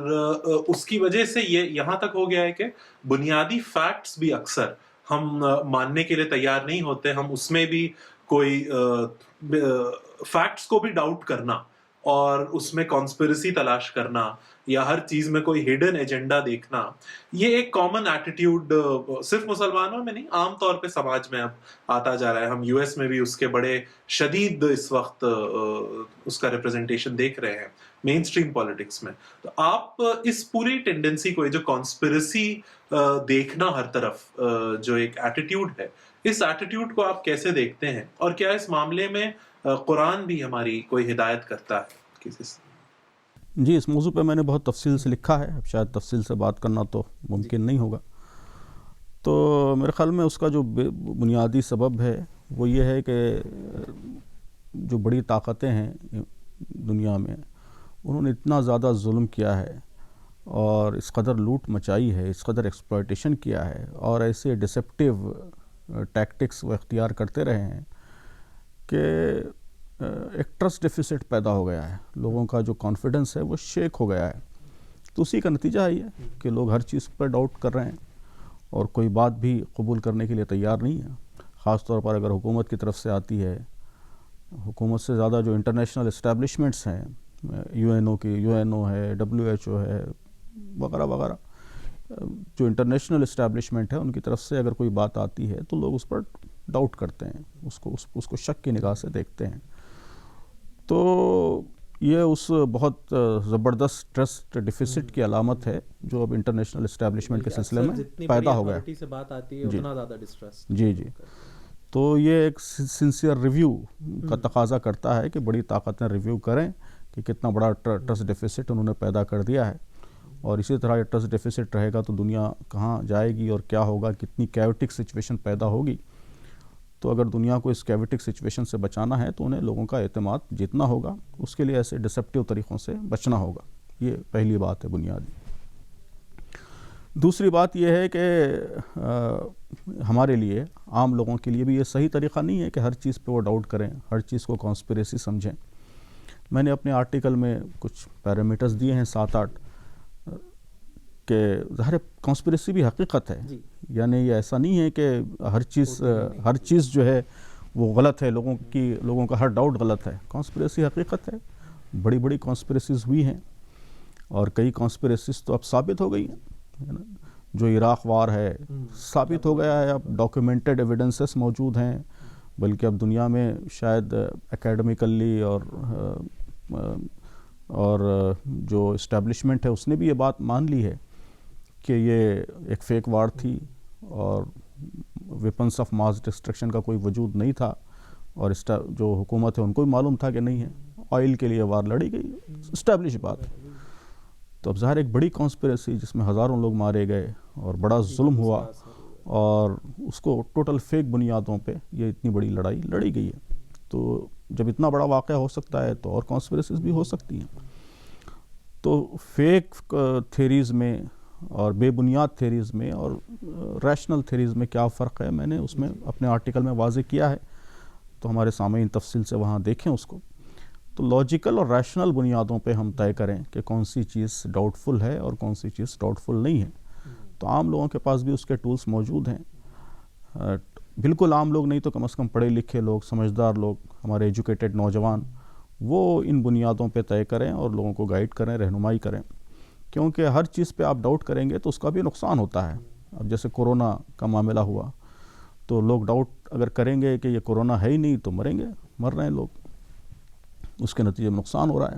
Speaker 2: اس کی وجہ سے یہ یہاں تک ہو گیا ہے کہ بنیادی فیکٹس بھی اکثر ہم ماننے کے لیے تیار نہیں ہوتے. ہم اس میں بھی کوئی فیکٹس کو بھی ڈاؤٹ کرنا اور اس میں کانسپریسی تلاش کرنا یا ہر چیز میں کوئی ہڈن ایجنڈا دیکھنا، یہ ایک کامن ایٹیٹیوڈ صرف مسلمانوں میں نہیں، عام طور پہ سماج میں اب آتا جا رہا ہے. ہم یو ایس میں بھی اس کے بڑے شدید اس وقت اس کا ریپرزنٹیشن دیکھ رہے ہیں مین اسٹریم پالیٹکس میں. تو آپ اس پوری ٹینڈنسی کو، جو کانسپریسی دیکھنا ہر طرف، جو ایک ایٹیٹیوڈ ہے، اس ایٹیٹیوڈ کو آپ کیسے دیکھتے ہیں؟ اور کیا اس معاملے میں قرآن بھی ہماری کوئی ہدایت کرتا ہے کسی سے؟
Speaker 1: جی، اس موضوع پہ میں نے بہت تفصیل سے لکھا ہے، اب شاید تفصیل سے بات کرنا تو ممکن نہیں ہوگا. تو میرے خیال میں اس کا جو بنیادی سبب ہے وہ یہ ہے کہ جو بڑی طاقتیں ہیں دنیا میں، انہوں نے اتنا زیادہ ظلم کیا ہے اور اس قدر لوٹ مچائی ہے، اس قدر ایکسپلائٹیشن کیا ہے، اور ایسے ڈسیپٹیو ٹیکٹکس وہ اختیار کرتے رہے ہیں کہ ایک ٹرسٹ ڈیفیسٹ پیدا ہو گیا ہے. لوگوں کا جو کانفیڈنس ہے وہ شیک ہو گیا ہے. تو اسی کا نتیجہ ہے یہ کہ لوگ ہر چیز پر ڈاؤٹ کر رہے ہیں اور کوئی بات بھی قبول کرنے کے لیے تیار نہیں ہے. خاص طور پر اگر حکومت کی طرف سے آتی ہے، حکومت سے زیادہ جو انٹرنیشنل اسٹیبلشمنٹس ہیں، یو این او ہے، WHO ہے، وغیرہ وغیرہ، جو انٹرنیشنل اسٹیبلشمنٹ ہے ان کی طرف سے اگر کوئی بات آتی ہے تو لوگ اس پر ڈاؤٹ کرتے ہیں، اس کو شک کی نگاہ سے دیکھتے ہیں. تو یہ اس بہت زبردست ٹرسٹ ڈیفیسٹ کی علامت ہے جو اب انٹرنیشنل اسٹیبلشمنٹ کے سلسلے میں پیدا ہو گیا.
Speaker 3: سے بات آتی ہے اتنا زیادہ ڈسٹرسٹ.
Speaker 1: جی. تو یہ ایک سنسیئر ریویو کا تقاضا کرتا ہے کہ بڑی طاقتیں ریویو کریں کہ کتنا بڑا ٹرسٹ ڈیفیسٹ انہوں نے پیدا کر دیا ہے، اور اسی طرح یہ ٹرسٹ ڈیفیسٹ رہے گا تو دنیا کہاں جائے گی اور کیا ہوگا، کتنی کیوٹک سچویشن پیدا ہوگی. تو اگر دنیا کو اس کیوٹک سچویشن سے بچانا ہے تو انہیں لوگوں کا اعتماد جیتنا ہوگا، اس کے لیے ایسے ڈسیپٹیو طریقوں سے بچنا ہوگا. یہ پہلی بات ہے بنیادی. دوسری بات یہ ہے کہ ہمارے لیے، عام لوگوں کے لیے بھی یہ صحیح طریقہ نہیں ہے کہ ہر چیز پہ وہ ڈاؤٹ کریں، ہر چیز کو کانسپریسی سمجھیں. میں نے اپنے آرٹیکل میں کچھ پیرامیٹرز دیے ہیں 7-8 کہ ظاہر کانسپریسی بھی حقیقت ہے. یعنی یہ ایسا نہیں ہے کہ ہر چیز جو ہے وہ غلط ہے، لوگوں کا ہر ڈاؤٹ غلط ہے. کانسپریسی حقیقت ہے، بڑی بڑی کانسپریسیز ہوئی ہیں، اور کئی کانسپریسیز تو اب ثابت ہو گئی ہیں. جو عراق وار ہے ثابت ہو گیا ہے، اب ڈاکیومنٹڈ ایویڈنسز موجود ہیں، بلکہ اب دنیا میں شاید اکیڈمیکلی اور جو اسٹیبلشمنٹ ہے اس نے بھی یہ بات مان لی ہے کہ یہ ایک فیک وار تھی اور ویپنس آف ماس ڈسٹرکشن کا کوئی وجود نہیں تھا، اور جو حکومت ہے ان کو بھی معلوم تھا کہ نہیں ہے. آئل کے لیے وار لڑی گئی، اسٹیبلش بات ہے. تو اب ظاہر ایک بڑی کانسپریسی جس میں ہزاروں لوگ مارے گئے اور بڑا ظلم ہوا، اور اس کو ٹوٹل فیک بنیادوں پہ یہ اتنی بڑی لڑائی لڑی گئی ہے. تو جب اتنا بڑا واقعہ ہو سکتا ہے تو اور کانسپریسیز بھی ہو سکتی ہیں. تو فیک تھیریز میں اور بے بنیاد تھیریز میں اور ریشنل تھیریز میں کیا فرق ہے، میں نے اس میں اپنے آرٹیکل میں واضح کیا ہے. تو ہمارے سامعین تفصیل سے وہاں دیکھیں اس کو. تو لاجیکل اور ریشنل بنیادوں پہ ہم طے کریں کہ کون سی چیز ڈاؤٹ فل ہے اور کون سی چیز ڈاؤٹ فل نہیں ہے. تو عام لوگوں کے پاس بھی اس کے ٹولز موجود ہیں. بالکل عام لوگ نہیں تو کم از کم پڑھے لکھے لوگ، سمجھدار لوگ، ہمارے ایجوکیٹڈ نوجوان، وہ ان بنیادوں پہ طے کریں اور لوگوں کو گائیڈ کریں، رہنمائی کریں. کیونکہ ہر چیز پہ آپ ڈاؤٹ کریں گے تو اس کا بھی نقصان ہوتا ہے. اب جیسے کورونا کا معاملہ ہوا تو لوگ ڈاؤٹ اگر کریں گے کہ یہ کورونا ہے ہی نہیں تو مریں گے، مر رہے ہیں لوگ، اس کے نتیجے میں نقصان ہو رہا ہے.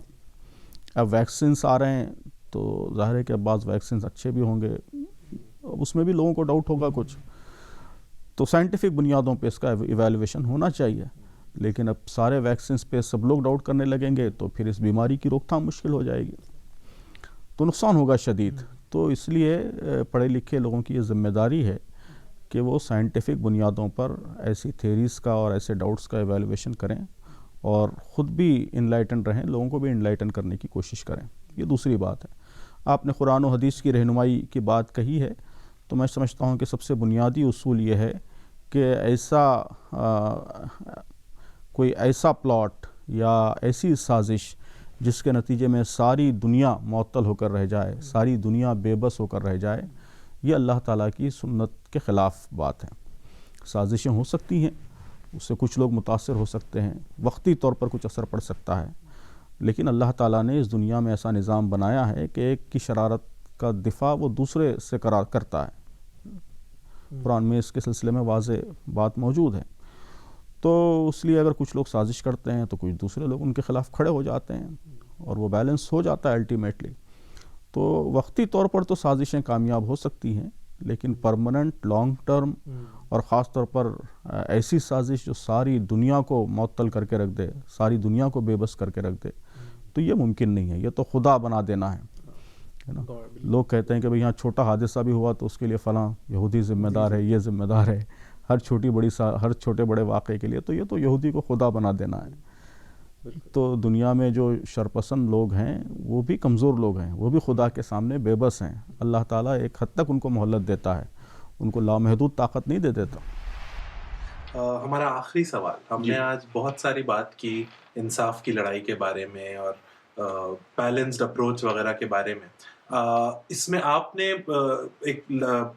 Speaker 1: اب ویکسینس آ رہے ہیں تو ظاہر ہے کہ اب بعض ویکسینس اچھے بھی ہوں گے، اس میں بھی لوگوں کو ڈاؤٹ ہوگا کچھ. تو سائنٹیفک بنیادوں پہ اس کا ایویلویشن ہونا چاہیے. لیکن اب سارے ویکسینس پہ سب لوگ ڈاؤٹ کرنے لگیں گے تو پھر اس بیماری کی روک تھام مشکل ہو جائے گی، تو نقصان ہوگا شدید. تو اس لیے پڑھے لکھے لوگوں کی یہ ذمہ داری ہے کہ وہ سائنٹیفک بنیادوں پر ایسی تھیریز کا اور ایسے ڈاؤٹس کا ایویلویشن کریں اور خود بھی انلائٹن رہیں، لوگوں کو بھی انلائٹن کرنے کی کوشش کریں. یہ دوسری بات ہے. آپ نے قرآن و حدیث کی رہنمائی کی بات کہی ہے، تو میں سمجھتا ہوں کہ سب سے بنیادی اصول یہ ہے کہ کوئی ایسا پلاٹ یا ایسی سازش جس کے نتیجے میں ساری دنیا معطل ہو کر رہ جائے، ساری دنیا بے بس ہو کر رہ جائے، یہ اللہ تعالیٰ کی سنت کے خلاف بات ہے. سازشیں ہو سکتی ہیں، اس سے کچھ لوگ متاثر ہو سکتے ہیں، وقتی طور پر کچھ اثر پڑ سکتا ہے، لیکن اللہ تعالیٰ نے اس دنیا میں ایسا نظام بنایا ہے کہ ایک کی شرارت کا دفاع وہ دوسرے سے کرتا ہے. قرآن میں اس کے سلسلے میں واضح بات موجود ہے. تو اس لیے اگر کچھ لوگ سازش کرتے ہیں تو کچھ دوسرے لوگ ان کے خلاف کھڑے ہو جاتے ہیں اور وہ بیلنس ہو جاتا ہے الٹیمیٹلی. تو وقتی طور پر تو سازشیں کامیاب ہو سکتی ہیں، لیکن پرماننٹ لانگ ٹرم اور خاص طور پر ایسی سازش جو ساری دنیا کو معطل کر کے رکھ دے، ساری دنیا کو بے بس کر کے رکھ دے، تو یہ ممکن نہیں ہے. یہ تو خدا بنا دینا ہے نا. لوگ کہتے ہیں کہ بھئی یہاں چھوٹا حادثہ بھی ہوا تو اس کے لیے فلاں یہودی ذمہ دار ہے، یہ ذمہ دار ہے، ہر چھوٹے بڑے واقعے کے لیے. تو یہ تو یہودی کو خدا بنا دینا ہے. تو دنیا میں جو شرپسند لوگ ہیں وہ بھی کمزور لوگ ہیں، وہ بھی خدا کے سامنے بے بس ہیں. اللہ تعالیٰ ایک حد تک ان کو مہلت دیتا ہے، ان کو لامحدود طاقت نہیں دے دیتا.
Speaker 2: ہمارا آخری سوال، ہم نے آج بہت ساری بات کی انصاف کی لڑائی کے بارے میں اور بیلنسڈ اپروچ وغیرہ کے بارے میں. اس میں آپ نے ایک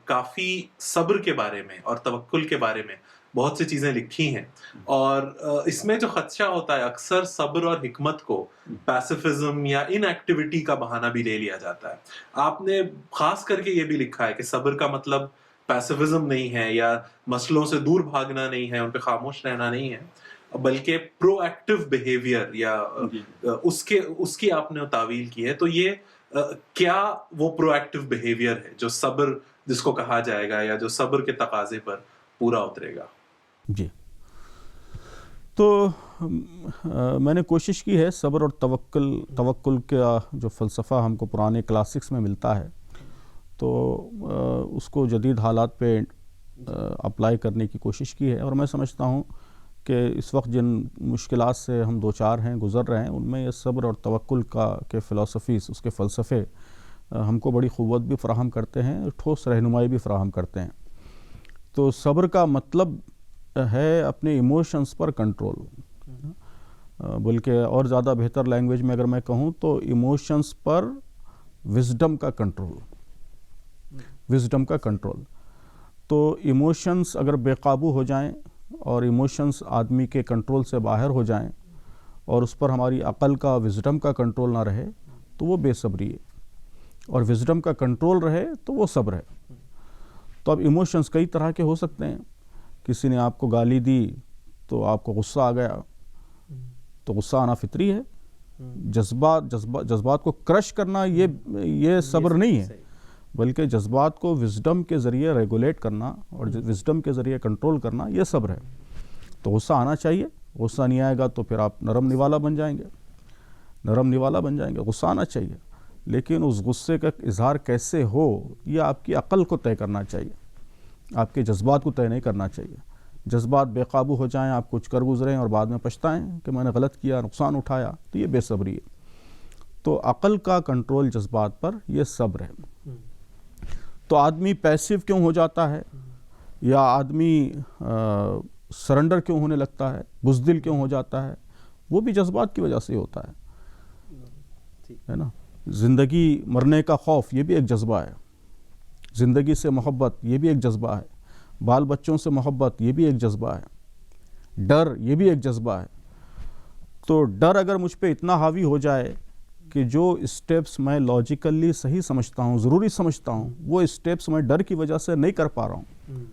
Speaker 2: کافی صبر کے بارے میں اور توکل کے بارے میں بہت سی چیزیں لکھی ہیں، اور اس میں جو خدشہ ہوتا ہے اکثر صبر اور حکمت کو پیسیفزم یا ان ایکٹیویٹی کا بہانہ بھی لے لیا جاتا ہے. آپ نے خاص کر کے یہ بھی لکھا ہے کہ صبر کا مطلب پیسیفزم نہیں ہے یا مسئلوں سے دور بھاگنا نہیں ہے، ان پہ خاموش رہنا نہیں ہے، بلکہ پرو ایکٹیو بیہیویئر یا اس کی آپ نے تعویل کی ہے. تو یہ کیا وہ پرو ایکٹیو بیہیویئر ہے جو صبر جس کو کہا جائے گا یا جو صبر کے تقاضے پر پورا اترے گا؟
Speaker 1: جی، تو میں نے کوشش کی ہے صبر اور توکل کا جو فلسفہ ہم کو پرانے کلاسکس میں ملتا ہے تو اس کو جدید حالات پہ اپلائی کرنے کی کوشش کی ہے. اور میں سمجھتا ہوں کہ اس وقت جن مشکلات سے ہم دوچار ہیں، گزر رہے ہیں، ان میں یہ صبر اور توکل کے فلسفیز، اس کے فلسفے ہم کو بڑی قوت بھی فراہم کرتے ہیں، ٹھوس رہنمائی بھی فراہم کرتے ہیں. تو صبر کا مطلب ہے اپنے ایموشنز پر کنٹرول، بلکہ اور زیادہ بہتر لینگویج میں اگر میں کہوں تو ایموشنز پر وزڈم کا کنٹرول. تو ایموشنز اگر بے قابو ہو جائیں اور ایموشنز آدمی کے کنٹرول سے باہر ہو جائیں اور اس پر ہماری عقل کا، وزڈم کا کنٹرول نہ رہے تو وہ بے صبری ہے، اور وزڈم کا کنٹرول رہے تو وہ صبر ہے. تو اب ایموشنز کئی طرح کے ہو سکتے ہیں. کسی نے آپ کو گالی دی تو آپ کو غصہ آ گیا، تو غصہ آنا فطری ہے. جذبات کو کرش کرنا یہ صبر نہیں ہے، بلکہ جذبات کو وزڈم کے ذریعے ریگولیٹ کرنا اور وزڈم کے ذریعے کنٹرول کرنا یہ صبر ہے. تو غصہ آنا چاہیے. غصہ نہیں آئے گا تو پھر آپ نرم نوالا بن جائیں گے. غصہ آنا چاہیے، لیکن اس غصے کا اظہار کیسے ہو یہ آپ کی عقل کو طے کرنا چاہیے، آپ کے جذبات کو طے نہیں کرنا چاہیے. جذبات بے قابو ہو جائیں، آپ کچھ کر گزریں اور بعد میں پچھتائیں کہ میں نے غلط کیا، نقصان اٹھایا، تو یہ بے صبری ہے. تو عقل کا کنٹرول جذبات پر یہ صبر ہے. تو آدمی پیسیو کیوں ہو جاتا ہے، یا آدمی سرنڈر کیوں ہونے لگتا ہے، بزدل کیوں ہو جاتا ہے، وہ بھی جذبات کی وجہ سے ہوتا ہے نا. زندگی مرنے کا خوف یہ بھی ایک جذبہ ہے، زندگی سے محبت یہ بھی ایک جذبہ ہے، بال بچوں سے محبت یہ بھی ایک جذبہ ہے، ڈر یہ بھی ایک جذبہ ہے. تو ڈر اگر مجھ پہ اتنا حاوی ہو جائے کہ جو اسٹیپس میں لاجیکلی صحیح سمجھتا ہوں، ضروری سمجھتا ہوں، وہ اسٹیپس میں ڈر کی وجہ سے نہیں کر پا رہا ہوں،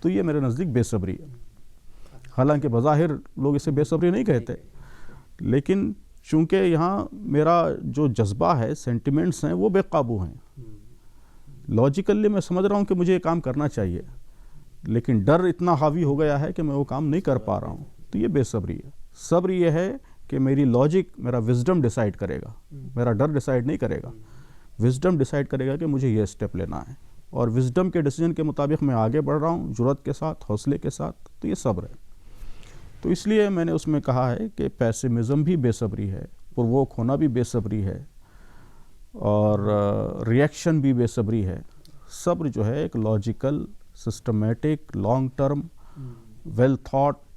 Speaker 1: تو یہ میرے نزدیک بے صبری ہے. حالانکہ بظاہر لوگ اسے بے صبری نہیں کہتے، لیکن چونکہ یہاں میرا جو جذبہ ہے، سینٹیمنٹس ہیں، وہ بے قابو ہیں. لاجیکلی میں سمجھ رہا ہوں کہ مجھے یہ کام کرنا چاہیے، لیکن ڈر اتنا حاوی ہو گیا ہے کہ میں وہ کام نہیں کر پا رہا ہوں، تو یہ بے صبری ہے. صبر یہ ہے کہ میری لاجک، میرا وزڈم ڈیسائیڈ کرے گا، میرا ڈر ڈیسائیڈ نہیں کرے گا. وزڈم ڈیسائیڈ کرے گا کہ مجھے یہ اسٹیپ لینا ہے، اور وزڈم کے ڈیسیجن کے مطابق میں آگے بڑھ رہا ہوں، جرأت کے ساتھ، حوصلے کے ساتھ. تو یہ صبر ہے. تو اس لیے میں نے اس میں کہا ہے کہ پیسیمزم بھی بے صبری ہے، پرووک ہونا بھی بے صبری ہے، اور ریئیکشن بھی بے صبری ہے. صبر جو ہے ایک logical, systematic, long term, well thought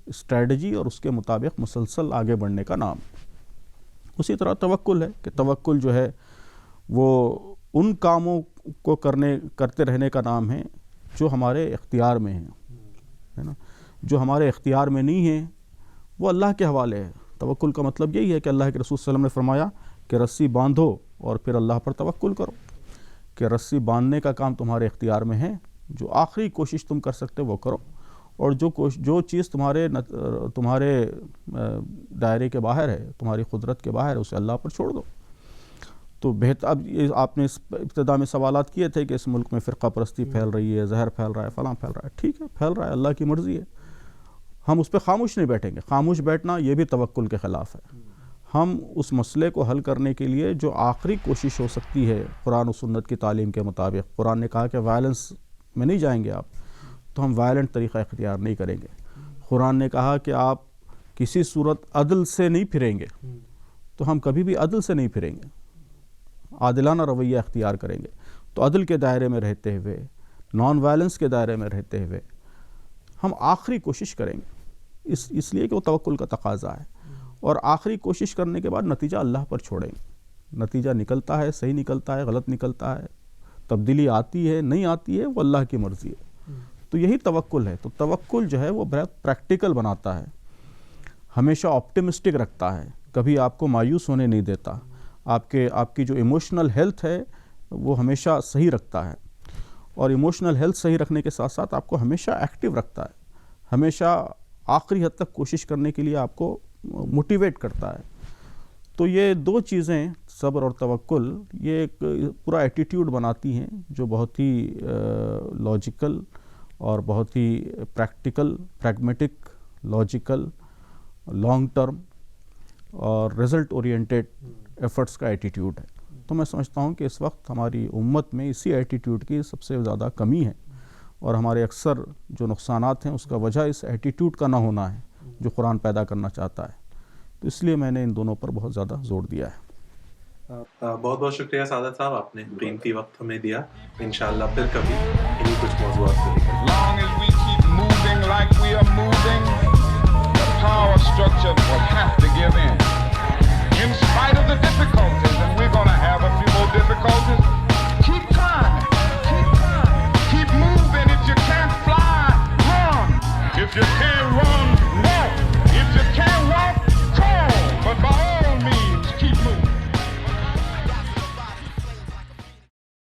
Speaker 1: strategy اور اس کے مطابق مسلسل آگے بڑھنے کا نام. اسی طرح توکل ہے کہ توکل جو ہے وہ ان کاموں کو کرتے رہنے کا نام ہے جو ہمارے اختیار میں ہیں، ہے نا. جو ہمارے اختیار میں نہیں ہیں وہ اللہ کے حوالے ہے. توکل کا مطلب یہی ہے کہ اللہ کے رسول صلی اللہ علیہ وسلم نے فرمایا کہ رسی باندھو اور پھر اللہ پر توکل کرو، کہ رسی باندھنے کا کام تمہارے اختیار میں ہے، جو آخری کوشش تم کر سکتے وہ کرو، اور جو چیز تمہارے دائرے کے باہر ہے، تمہاری قدرت کے باہر ہے، اسے اللہ پر چھوڑ دو۔ تو بہتر، اب یہ آپ نے ابتدا میں سوالات کیے تھے کہ اس ملک میں فرقہ پرستی پھیل رہی ہے، زہر پھیل رہا ہے، فلاں پھیل رہا ہے، ٹھیک ہے پھیل رہا ہے، اللہ کی مرضی ہے، ہم اس پہ خاموش نہیں بیٹھیں گے۔ خاموش بیٹھنا یہ بھی توکل کے خلاف ہے۔ ہم اس مسئلے کو حل کرنے کے لیے جو آخری کوشش ہو سکتی ہے قرآن و سنت کی تعلیم کے مطابق، قرآن نے کہا کہ وائلنس میں نہیں جائیں گے آپ، تو ہم وائلنٹ طریقہ اختیار نہیں کریں گے۔ قرآن نے کہا کہ آپ کسی صورت عدل سے نہیں پھریں گے، تو ہم کبھی بھی عدل سے نہیں پھریں گے، عادلانہ رویہ اختیار کریں گے۔ تو عدل کے دائرے میں رہتے ہوئے، نان وائلنس کے دائرے میں رہتے ہوئے ہم آخری کوشش کریں گے، اس لیے کہ وہ توکل کا تقاضا ہے، اور آخری کوشش کرنے کے بعد نتیجہ اللہ پر چھوڑیں گے۔ نتیجہ نکلتا ہے، صحیح نکلتا ہے، غلط نکلتا ہے، تبدیلی آتی ہے، نہیں آتی ہے، وہ اللہ کی مرضی ہے۔ تو یہی توکل ہے۔ تو توکل جو ہے وہ بہت پریکٹیکل بناتا ہے، ہمیشہ آپٹیمسٹک رکھتا ہے، کبھی آپ کو مایوس ہونے نہیں دیتا، آپ کی جو ایموشنل ہیلتھ ہے وہ ہمیشہ صحیح رکھتا ہے، اور ایموشنل ہیلتھ صحیح رکھنے کے ساتھ ساتھ آپ کو ہمیشہ ایکٹیو رکھتا ہے، ہمیشہ آخری حد تک کوشش کرنے کے لیے آپ کو موٹیویٹ کرتا ہے۔ تو یہ دو چیزیں، صبر اور توکل، یہ ایک پورا ایٹیٹیوڈ بناتی ہیں جو بہت ہی لاجیکل اور بہت ہی practical, pragmatic, logical, long term اور رزلٹ اورینٹیڈ ایفرٹس کا ایٹیٹیوڈ ہے۔ تو میں سمجھتا ہوں کہ اس وقت ہماری امت میں اسی ایٹیٹیوڈ کی سب سے زیادہ کمی ہے، اور ہمارے اکثر جو نقصانات ہیں اس کا وجہ اس ایٹیٹیوڈ کا نہ ہونا ہے جو قرآن پیدا کرنا چاہتا ہے۔ تو اس لیے میں نے ان دونوں پر بہت زیادہ زور دیا ہے۔
Speaker 2: بہت بہت شکریہ سعادت صاحب، آپ نے قیمتی وقت ہمیں دیا۔ انشاءاللہ پھر کبھی انہیں کچھ موضوعات کو لے کر